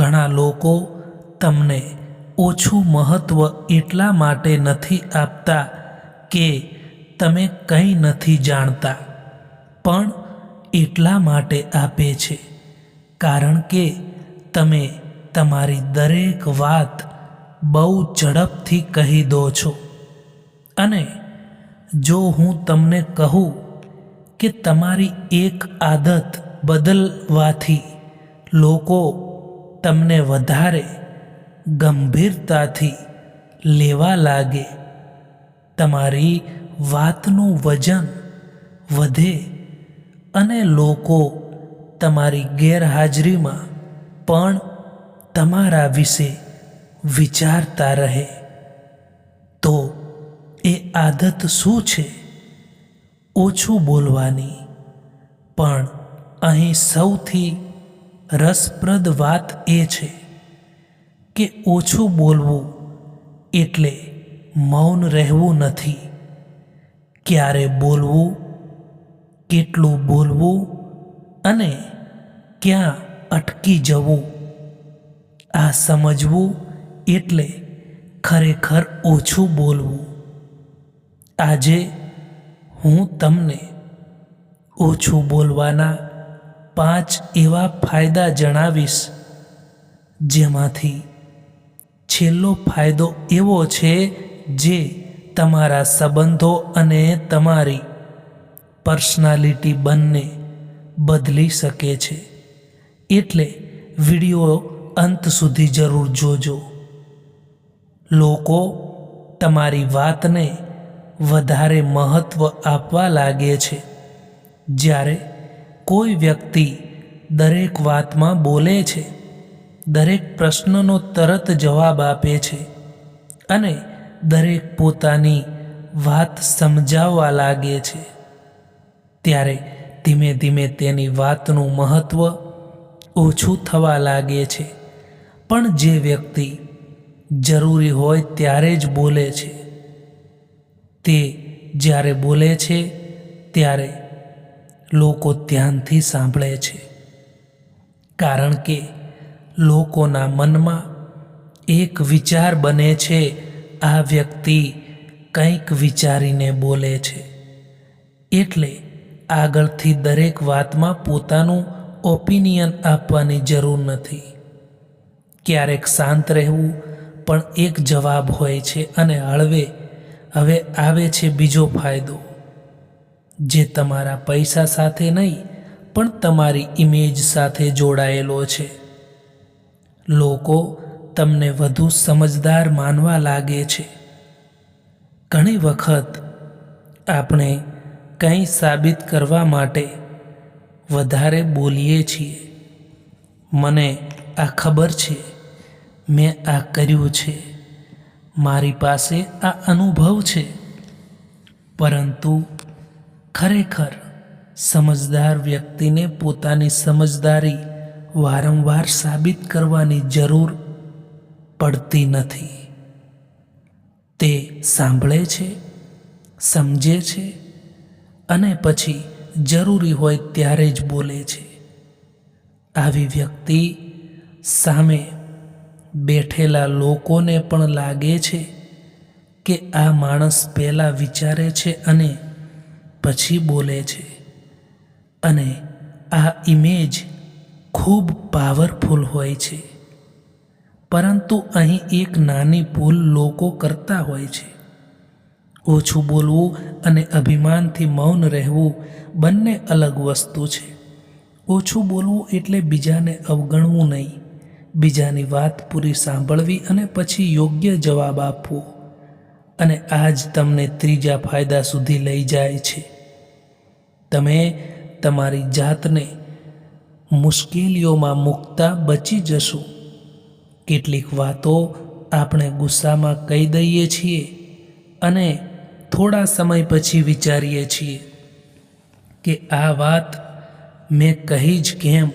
ઘણા લોકો તમને ઓછું મહત્ત્વ એટલા માટે નથી આપતા કે તમે કંઈ નથી જાણતા, પણ એટલા માટે આપે છે કારણ કે તમે તમારી દરેક વાત બહુ ઝડપથી કહી દો છો. અને જો હું તમને કહું કે તમારી એક આદત બદલવાથી લોકો તમને વધારે ગંભીરતાથી લેવા લાગે, તમારી વાતનું વજન વધે અને લોકો તમારી ગેરહાજરીમાં પણ તમારા વિશે વિચારતા રહે, તો એ આદત શું છે? ઓછું બોલવાની. પણ અહીં સૌથી રસપ્રદ વાત એ છે કે ઓછું બોલવું એટલે મૌન રહેવું નથી. ક્યારે બોલવું, કેટલું બોલવું અને ક્યાં અટકી જવું, આ સમજવું એટલે ખરેખર ઓછું બોલવું. આજે હું તમને ઓછું બોલવાના 5 એવા ફાયદા જણાવીશ, જેમાંથી છેલ્લો ફાયદો એવો છે જે તમારા સંબંધો અને તમારી પર્સનાલિટી બંને બદલી શકે છે. એટલે વિડિયો અંત સુધી જરૂર જોજો. લોકો તમારી વાતને વધારે મહત્ત્વ આપવા લાગે છે. જ્યારે કોઈ વ્યક્તિ દરેક વાતમાં બોલે છે, દરેક પ્રશ્નનો તરત જવાબ આપે છે અને દરેક પોતાની વાત સમજાવવા લાગે છે, ત્યારે ધીમે ધીમે તેની વાતનું મહત્ત્વ ઓછું થવા લાગે છે. પણ જે વ્યક્તિ જરૂરી હોય ત્યારે જ બોલે છે, તે જ્યારે બોલે છે ત્યારે લોકો ધ્યાનથી સાંભળે છે, કારણ કે લોકોના મનમાં એક વિચાર બને છે, આ વ્યક્તિ કંઈક વિચારીને બોલે છે, એટલે આગળથી દરેક વાતમાં પોતાનું ઓપિનિયન આપવાની જરૂર નથી. ક્યારેક શાંત રહેવું પણ એક જવાબ હોય છે. અને હવે આવે છે બીજો ફાયદો, જે તમારા પૈસા સાથે નહીં પણ તમારી ઇમેજ સાથે જોડાયેલો છે. લોકો તમને વધુ સમજદાર માનવા લાગે છે. ઘણી વખત આપણે કંઈ સાબિત કરવા માટે વધારે બોલીએ છીએ. મને આ ખબર છે, મેં આ કર્યું છે, મારી પાસે આ અનુભવ છે. પરંતુ ખરેખર સમજદાર વ્યક્તિને પોતાની સમજદારી વારંવાર સાબિત કરવાની જરૂર પડતી નથી. તે સાંભળે છે, સમજે છે અને પછી જરૂરી હોય ત્યારે જ બોલે છે. આવી વ્યક્તિ સામે બેઠેલા લોકોને પણ લાગે છે કે આ માણસ પહેલાં વિચારે છે અને પછી બોલે છે. અને આ ઇમેજ ખૂબ પાવરફુલ હોય છે. પરંતુ અહીં એક નાની ભૂલ લોકો કરતા હોય છે. ઓછું બોલવું અને અભિમાનથી મૌન રહેવું બંને અલગ વસ્તુ છે. ઓછું બોલવું એટલે બીજાને અવગણવું નહીં, બીજાની વાત પૂરી સાંભળવી અને પછી યોગ્ય જવાબ આપવો. અને આ જ તમને ત્રીજા ફાયદા સુધી લઈ જાય છે. તમે તમારી જાતને મુશ્કેલીઓમાં મૂકતા બચી જશો. કેટલીક વાતો આપણે ગુસ્સામાં કહી દઈએ છીએ અને થોડા સમય પછી વિચારીએ છીએ કે આ વાત મેં કહી જ કેમ.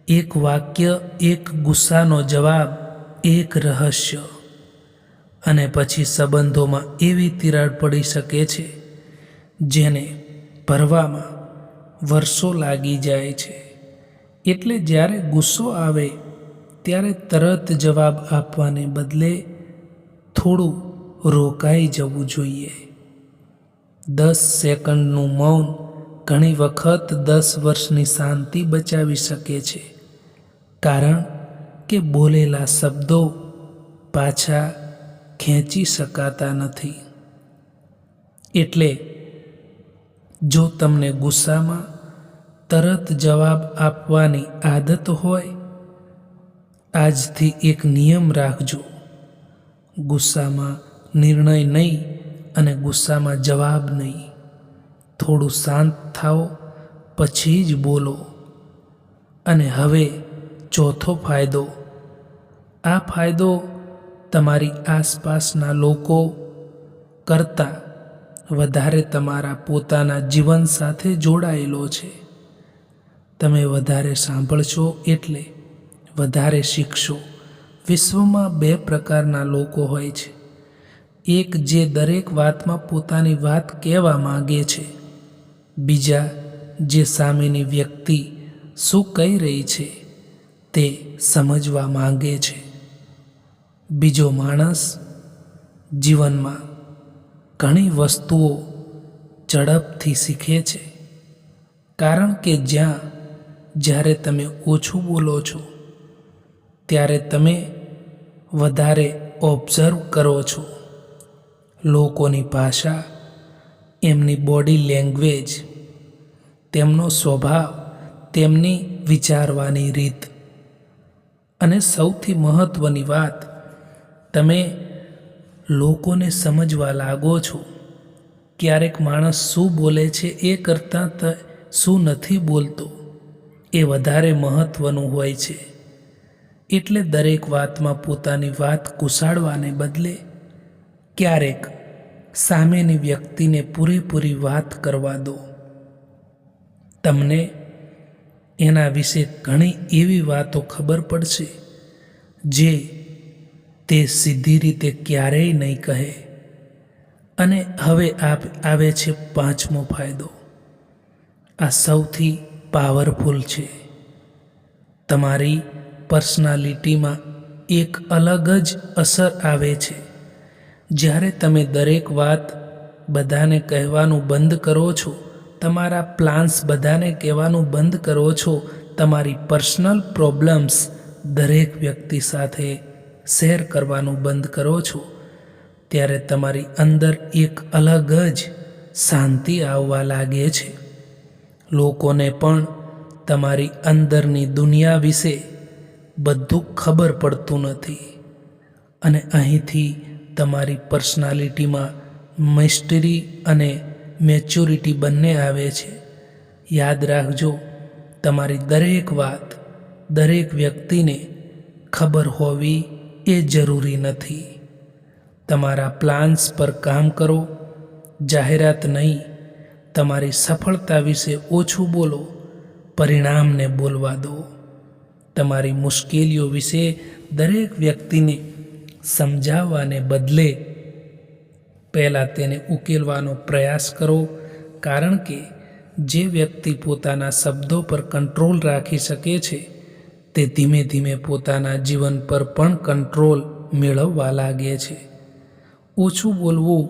એક વાક્ય, એક ગુસ્સાનો જવાબ, એક રહસ્ય, અને પછી સંબંધોમાં એવી તિરાડ પડી શકે છે જેને ભરવામાં વર્ષો લાગી જાય છે. એટલે જ્યારે ગુસ્સો આવે ત્યારે તરત જવાબ આપવાને બદલે થોડું રોકાઈ જવું જોઈએ. 10 સેકન્ડનું મૌન ઘણી વખત 10 વર્ષની શાંતિ બચાવી શકે છે, કારણ કે બોલેલા શબ્દો પાછા ખેંચી શકાતા નથી. એટલે જો તમને ગુસ્સામાં તરત જવાબ આપવાની આદત હોય, આજથી એક નિયમ રાખજો: ગુસ્સામાં નિર્ણય નહીં અને ગુસ્સામાં જવાબ નહીં. થોડું શાંત થાઓ પછી જ બોલો. અને હવે ચોથો ફાયદો. આ ફાયદો તમારી આસપાસના લોકો કરતાં વધારે તમારા પોતાના જીવન સાથે જોડાયેલો છે. તમે વધારે સાંભળશો એટલે વધારે શીખશો. વિશ્વમાં 2 પ્રકારના લોકો હોય છે. એક જે દરેક વાતમાં પોતાની વાત કહેવા માંગે છે. બીજા જે સામેની વ્યક્તિ શું કહી રહી છે તે સમજવા માંગે છે. બીજો માણસ જીવનમાં ઘણી વસ્તુઓ ઝડપથી શીખે છે, કારણ કે જ્યારે તમે ઓછું બોલો છો ત્યારે તમે વધારે ઓબ્ઝર્વ કરો છો. લોકોની ભાષા, એમની બોડી લેંગ્વેજ, તેમનો સ્વભાવ, તેમની વિચારવાની રીત. અને સૌથી મહત્ત્વની વાત, તમે લોકોને સમજવા લાગો છો. ક્યારેક માણસ શું બોલે છે એ કરતાં શું નથી બોલતો એ વધારે મહત્ત્વનું હોય છે. એટલે દરેક વાતમાં પોતાની વાત ઘુસાડવાને બદલે ક્યારેક સામેની વ્યક્તિને પૂરેપૂરી વાત કરવા દો. તમને એના વિશે ઘણી એવી વાતો ખબર પડશે જે તે સીધી રીતે ક્યારેય નહીં કહે. અને હવે આવે છે 5મો ફાયદો. આ સૌથી પાવરફુલ છે. તમારી પર્સનાલિટીમાં એક અલગ જ અસર આવે છે. જ્યારે તમે દરેક વાત બધાને કહેવાનું બંધ કરો છો, તમારા પ્લાન્સ બધાને કહેવાનું બંધ કરો છો, તમારી પર્સનલ પ્રોબ્લેમ્સ દરેક વ્યક્તિ સાથે શેર કરવાનું બંધ કરો છો, ત્યારે તમારી અંદર એક અલગ જ શાંતિ આવવા લાગે છે. લોકોને પણ તમારી અંદરની દુનિયા વિશે બધું ખબર પડતું નથી. અને અહીંથી તમારી પર્સનાલિટીમાં મિસ્ટરી અને મેચ્યોરિટી બંને આવે છે. યાદ રાખજો, તમારી દરેક વાત દરેક વ્યક્તિને ખબર હોવી એ જરૂરી નથી. તમારા પ્લાન્સ પર કામ કરો, જાહેરાત નહીં. તમારી સફળતા વિશે ઓછું બોલો, પરિણામને બોલવા દો. તમારી મુશ્કેલીઓ વિશે દરેક વ્યક્તિને સમજાવવાને બદલે પહેલાં તેને ઉકેલવાનો પ્રયાસ કરો, કારણ કે જે વ્યક્તિ પોતાના શબ્દો પર કંટ્રોલ રાખી શકે છે તે ધીમે ધીમે પોતાના જીવન પર પણ કંટ્રોલ મેળવવા લાગે છે. ઓછું બોલવું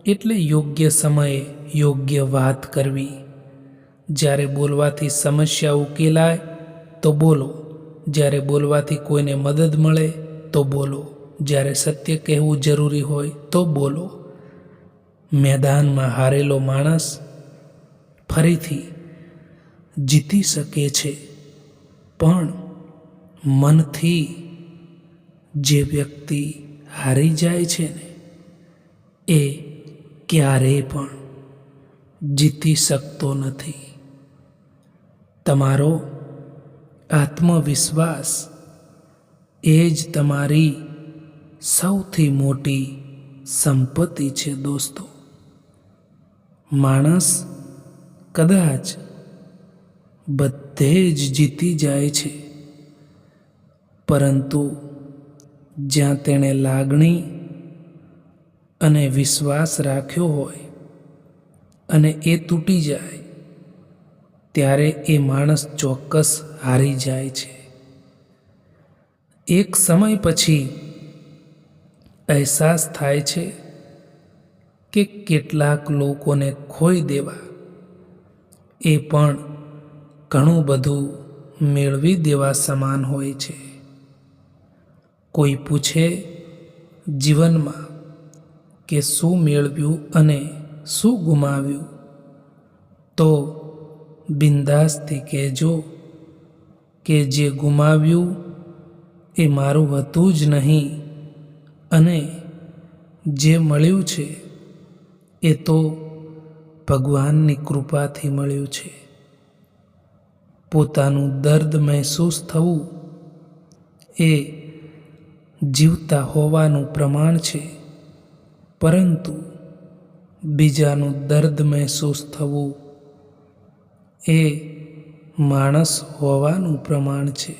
એટલે યોગ્ય સમયે યોગ્ય વાત કરવી. જ્યારે બોલવાથી સમસ્યા ઉકેલાય તો બોલો. જ્યારે બોલવાથી કોઈને મદદ મળે તો બોલો. જ્યારે સત્ય કહેવું જરૂરી હોય તો બોલો. મેદાનમાં હારેલો માણસ ફરીથી જીતી શકે છે, પણ મનથી જે વ્યક્તિ હારી જાય છે ને એ ક્યારેય પણ જીતી શકતો નથી. તમારો આત્મવિશ્વાસ એ જ તમારી સૌથી મોટી સંપત્તિ છે દોસ્તો. માણસ કદાચ બધે જ જીતી જાય છે, પરંતુ જ્યાં તેણે લાગણી અને વિશ્વાસ રાખ્યો હોય અને એ તૂટી જાય ત્યારે એ માણસ ચોક્કસ હારી જાય છે. એક સમય પછી અહેસાસ થાય છે કે કેટલાક લોકોને ખોઈ દેવા એ પણ ઘણું બધું મેળવી દેવા સમાન હોય છે. કોઈ પૂછે જીવનમાં કે શું મેળવ્યું અને શું ગુમાવ્યું, તો બિંદાસથી કહેજો કે જે ગુમાવ્યું એ મારું હતું જ નહીં, અને જે મળ્યું છે એ તો ભગવાનની કૃપાથી મળ્યું છે. પોતાનું દર્દ મહેસૂસ થવું એ જીવતા હોવાનું પ્રમાણ છે, પરંતુ બીજાનું દર્દ મહેસૂસ થવું એ માણસ હોવાનું પ્રમાણ છે.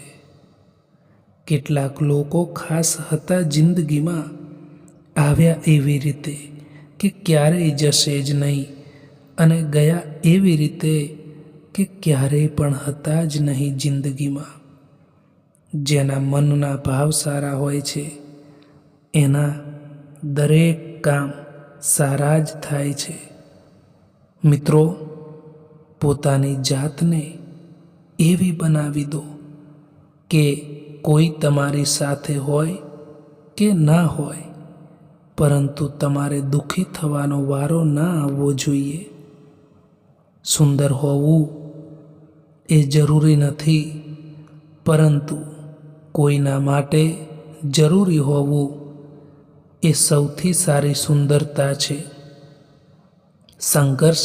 કેટલાક લોકો ખાસ હતા જિંદગીમાં આવ્યા એવી રીતે કે ક્યારેય જશે જ નહીં, અને ગયા એવી રીતે કે ક્યારેય પણ હતા જ નહીં જિંદગીમાં. જેના મનના ભાવ સારા હોય છે એના દરેક કામ સારા જ થાય છે. મિત્રો, પોતાની જાતને એવી બનાવી દો કે કોઈ તમારી સાથે હોય કે ના હોય, પરંતુ તમારે દુઃખી થવાનો વારો ના આવવો જોઈએ. સુંદર હોવું એ જરૂરી નથી, પરંતુ કોઈના માટે જરૂરી હોવું એ સૌથી સારી સુંદરતા છે. સંઘર્ષ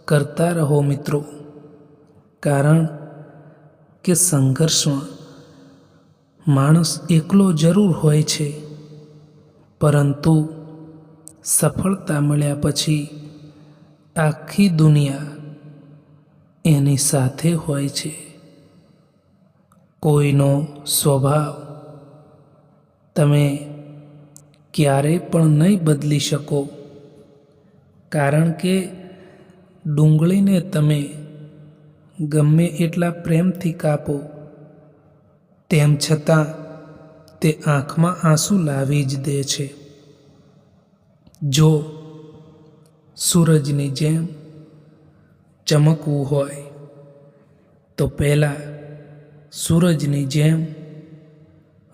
કરતા રહો મિત્રો, કારણ કે સંઘર્ષમાં માણસ એકલો જરૂર હોય છે, પરંતુ સફળતા મળ્યા પછી આખી દુનિયા એની સાથે હોય છે. કોઈનો સ્વભાવ તમે ક્યારેય પણ નહીં બદલી શકો, કારણ કે ડુંગળીને તમે ગમે એટલા પ્રેમથી કાપો, તેમ છતાં તે આંખમાં આંસુ લાવી જ દે છે. જો સૂરજની જેમ ચમકવું હોય તો પહેલાં સૂરજની જેમ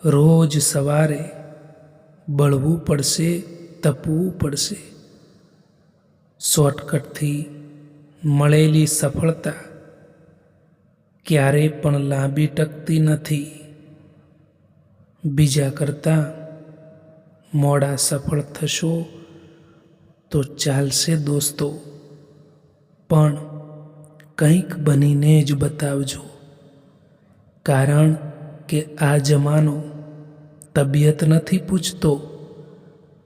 રોજ સવારે બળવું પડશે, તપવું પડશે. શોર્ટકટથી મળેલી સફળતા ક્યારેય પણ લાંબી ટકતી નથી. બીજા કરતાં મોડા સફળ થશો તો ચાલશે દોસ્તો, પણ કંઈક બનીને જ બતાવજો, કારણ કે આ જમાનો તબિયત નથી પૂછતો,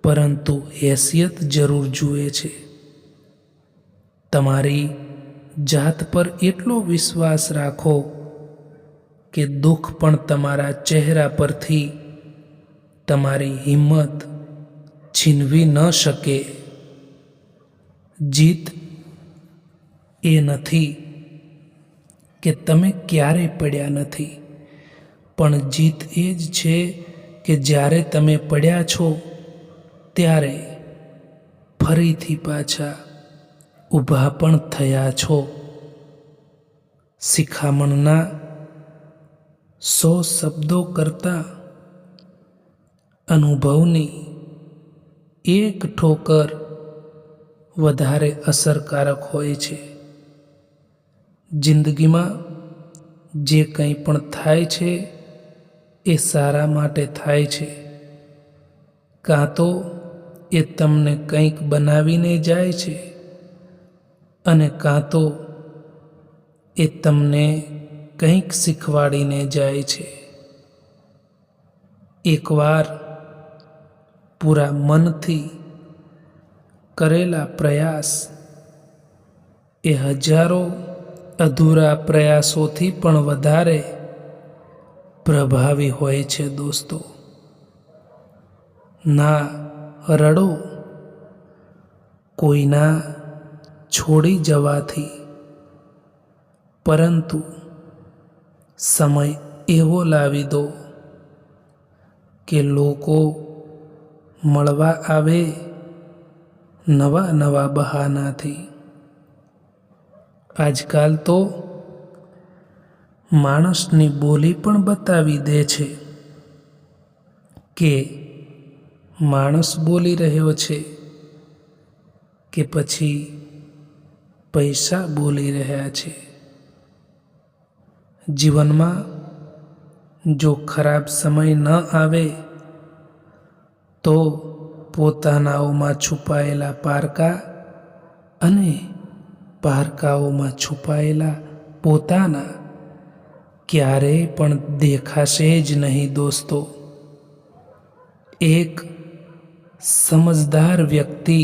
પરંતુ હેસિયત જરૂર જુએ છે. તમારી જાત પર એટલો વિશ્વાસ રાખો કે દુઃખ પણ તમારા ચહેરા પરથી તમારી હિંમત છીનવી ન શકે. જીત એ નથી કે તમે ક્યારેય પડ્યા નથી, પણ જીત એ જ છે કે જ્યારે તમે પડ્યા છો ત્યારે ફરીથી પાછા ઊભા પણ થયા છો. શિખામણના 100 શબ્દો કરતાં અનુભવની એક ઠોકર વધારે અસરકારક હોય છે. જિંદગીમાં જે કંઈ પણ થાય છે એ સારા માટે થાય છે. કાં તો એ તમને કંઈક બનાવીને જાય છે, અને કાં તો એ તમને કંઈક શીખવાડીને જાય છે. એકવાર પૂરા મનથી કરેલા પ્રયાસ એ હજારો અધૂરા પ્રયાસોથી પણ વધારે પ્રભાવી હોય છે દોસ્તો. ના રડો કોઈના છોડી જવાથી, પરંતુ સમય એવો લાવી દો કે લોકો મળવા આવે નવા નવા બહાનાથી. આજકાલ તો માણસની બોલી પણ બતાવી દે છે કે માણસ બોલી રહ્યો છે કે પછી પૈસા બોલી રહ્યા છે. જીવનમાં જો ખરાબ સમય ન આવે તો પોતાનાઓમાં છુપાયેલા પારકા અને પારકાઓમાં છુપાયેલા પોતાના ક્યારેય પણ દેખાશે જ નહીં દોસ્તો. એક સમજદાર વ્યક્તિ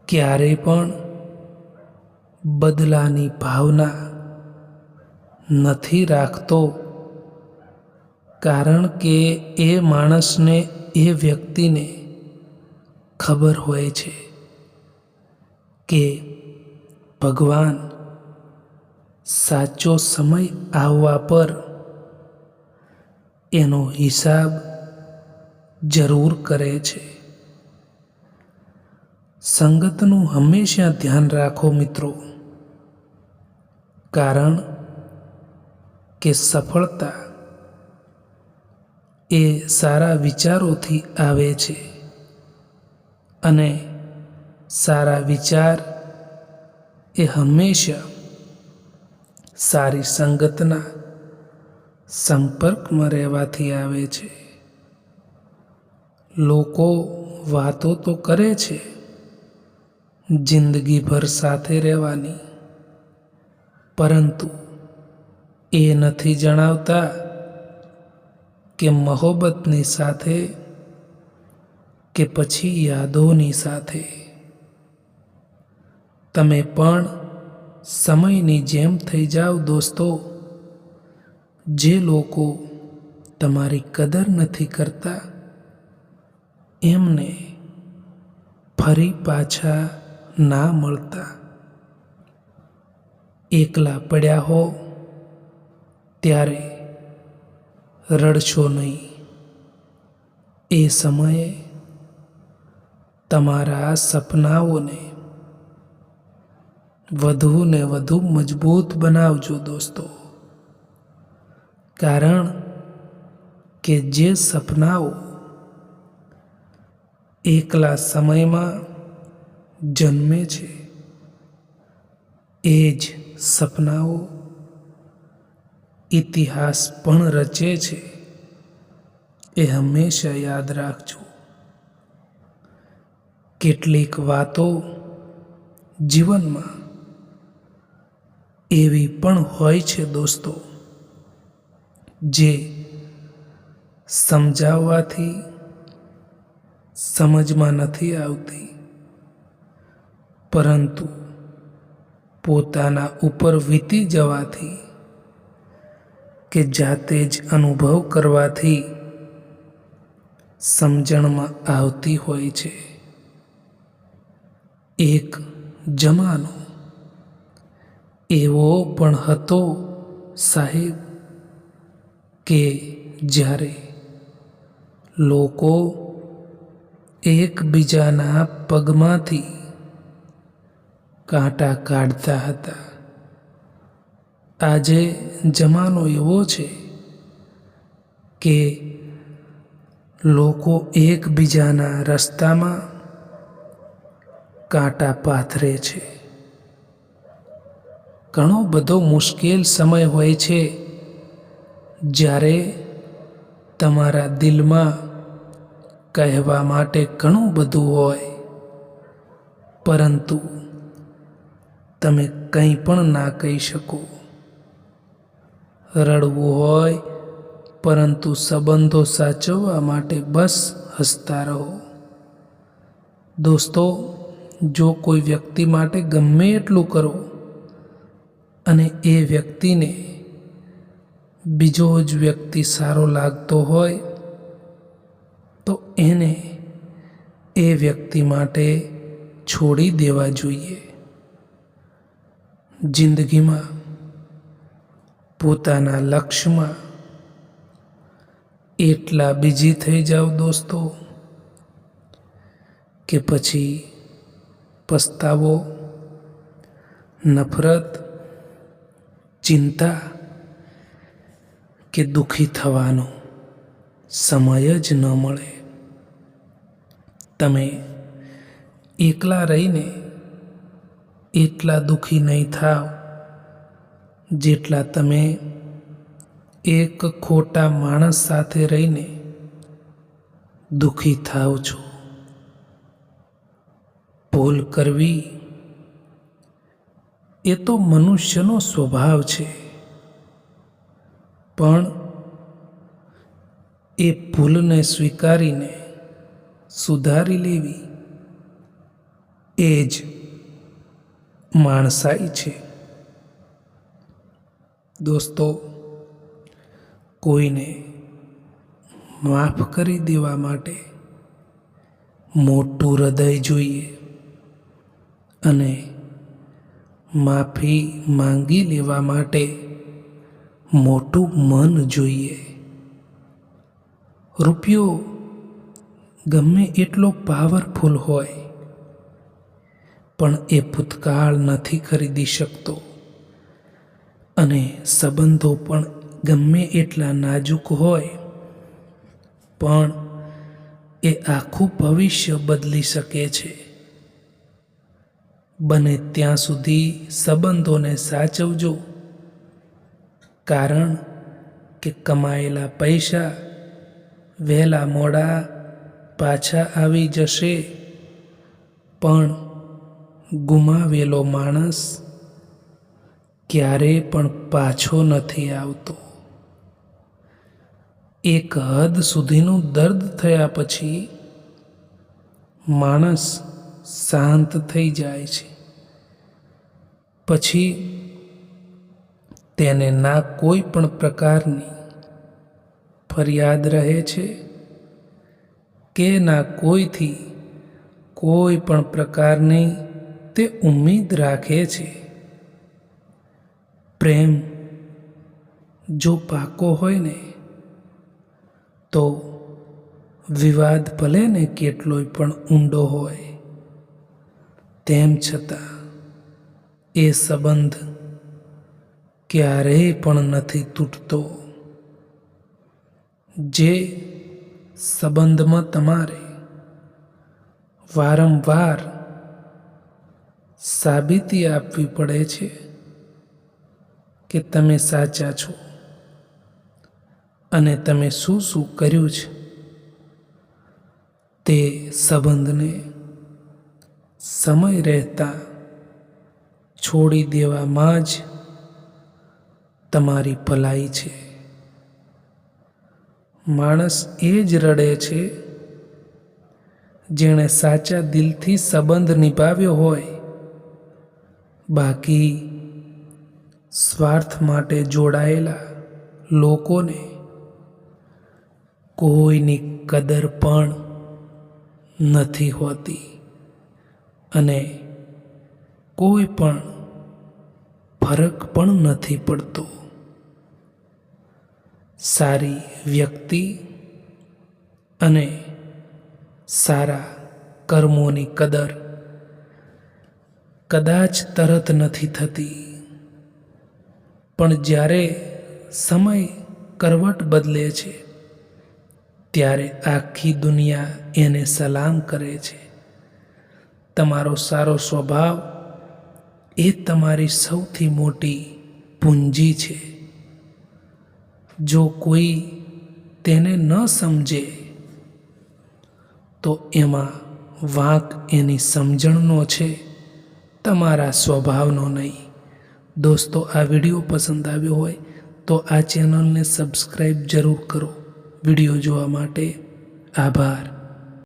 ક્યારેય પણ બદલાની ભાવના નથી રાખતો, કારણ કે એ માણસને, એ વ્યક્તિને ખબર હોય છે કે ભગવાન સાચો સમય આવવા પર એનો હિસાબ જરૂર કરે છે. સંગતનું હંમેશા ધ્યાન રાખો મિત્રો, કારણ કે સફળતા એ સારા વિચારોથી આવે છે અને સારા વિચાર એ હંમેશા સારી સંગતના સંપર્કમાં રહેવાથી આવે છે. લોકો વાતો તો કરે છે જિંદગીભર સાથે રહેવાની, પરંતુ એ નથી જણાવતા કે મોહબ્બતની સાથે કે પછી યાદોની સાથે. તમે પણ સમયની જેમ થઈ જાઓ દોસ્તો. જે લોકો તમારી કદર નથી કરતા એમને ફરી પાછા ના મળતા. એકલા પડ્યા હો ત્યારે રડશો નહીં. એ સમયે તમારા સપનાઓને વધુ ને વધુ મજબૂત બનાવજો દોસ્તો, કારણ કે જે સપનાઓ એકલા સમયમાં જન્મે છે એ જ સપનાઓ ઇતિહાસ પણ રચે છે. એ હંમેશા યાદ રાખજો. કેટલીક વાતો જીવનમાં એવી પણ હોય છે દોસ્તો, જે સમજાવવાથી સમજમાં નથી આવતી, પરંતુ પોતાના ઉપર વીતી જવાથી કે જાતે જ અનુભવ કરવાથી સમજણમાં આવતી હોય છે. એક જમાનો એવો પણ હતો સાહેબ કે જ્યારે લોકો એકબીજાના પગમાંથી કાંટા કાઢતા હતા. આજે જમાનો એવો છે કે લોકો એકબીજાના રસ્તામાં કાંટા પાથરે છે. ઘણો બધો મુશ્કેલ સમય હોય છે જ્યારે તમારા દિલમાં કહેવા માટે ઘણું બધું હોય, પરંતુ તમે કંઈ પણ ના કહી શકો. રડવું હોય પરંતુ સંબંધો સાચવવા માટે બસ હસતા રહો. દોસ્તો, જો કોઈ વ્યક્તિ માટે ગમે એટલું કરો અને એ વ્યક્તિને બીજો જ વ્યક્તિ સારો લાગતો હોય તો એને એ વ્યક્તિ માટે છોડી દેવા જોઈએ. જિંદગીમાં પોતાના લક્ષ્યમાં એટલા બીજી થઈ જાઓ દોસ્તો કે પછી પસ્તાવો, નફરત, ચિંતા કે દુઃખી થવાનો સમય જ ન મળે. તમે એકલા રહીને એટલા દુઃખી નહીં થાવ જેટલા તમે એક ખોટા માણસ સાથે રહીને દુઃખી થાવ છો. ભૂલ કરવી એ તો મનુષ્યનો સ્વભાવ છે, પણ એ ભૂલને સ્વીકારીને સુધારી લેવી એ જ માણસાઈ છે. દોસ્તો, કોઈને માફ કરી દેવા માટે મોટું હૃદય જોઈએ અને માફી માંગી લેવા માટે મોટું મન જોઈએ. રૂપિયો ગમે એટલો પાવરફુલ હોય પણ એ ભૂતકાળ નથી ખરીદી શકતો, અને સંબંધો પણ ગમે એટલા નાજુક હોય પણ એ આખું ભવિષ્ય બદલી શકે છે. બને ત્યાં સુધી સંબંધોને સાચવજો, કારણ કે કમાયેલા પૈસા વહેલા મોડા પાછા આવી જશે, પણ ગુમાવેલો માણસ ક્યારેય પણ પાછો નથી આવતો. એક હદ સુધીનું દર્દ થયા પછી માણસ શાંત થઈ જાય છે. પછી તેને ના કોઈ પણ પ્રકારની ફરિયાદ રહે છે કે ના કોઈથી કોઈ પણ પ્રકારની તે ઉમ્મીદ રાખે છે. પ્રેમ જો પાકો હોય ને તો વિવાદ ભલે ને કેટલોય પણ ઊંડો હોય, તેમ છતાં એ સંબંધ ક્યારેય પણ નથી તૂટતો. જે સંબંધમાં તમારે વારંવાર સાબિતી આપવી પડે છે કે તમે સાચા છો અને તમે શું શું કર્યું છે, તે સંબંધને સમય રહેતા છોડી દેવામાં જ તમારી ભલાઈ છે. માણસ એ જ રડે છે જેણે સાચા દિલથી સંબંધ નિભાવ્યો હોય, બાકી સ્વાર્થ માટે જોડાયેલા લોકોને કોઈની કદર પણ નથી હોતી અને કોઈ પણ ફરક પણ નથી પડતો. સારી વ્યક્તિ અને સારા કર્મોની કદર કદાચ તરત નથી થતી, પણ જ્યારે સમય કરવટ બદલે છે ત્યારે આખી દુનિયા એને સલામ કરે છે. તમારો સારો સ્વભાવ એ તમારી સૌથી મોટી પૂંજી છે. જો કોઈ તેને ન સમજે તો એમાં વાંક એની સમજણનો છે, તમારા સ્વભાવનો નહીં. દોસ્તો, આ વિડીયો પસંદ આવ્યો હોય તો આ ચેનલને સબસ્ક્રાઈબ જરૂર કરો. વિડીયો જોવા માટે આભાર.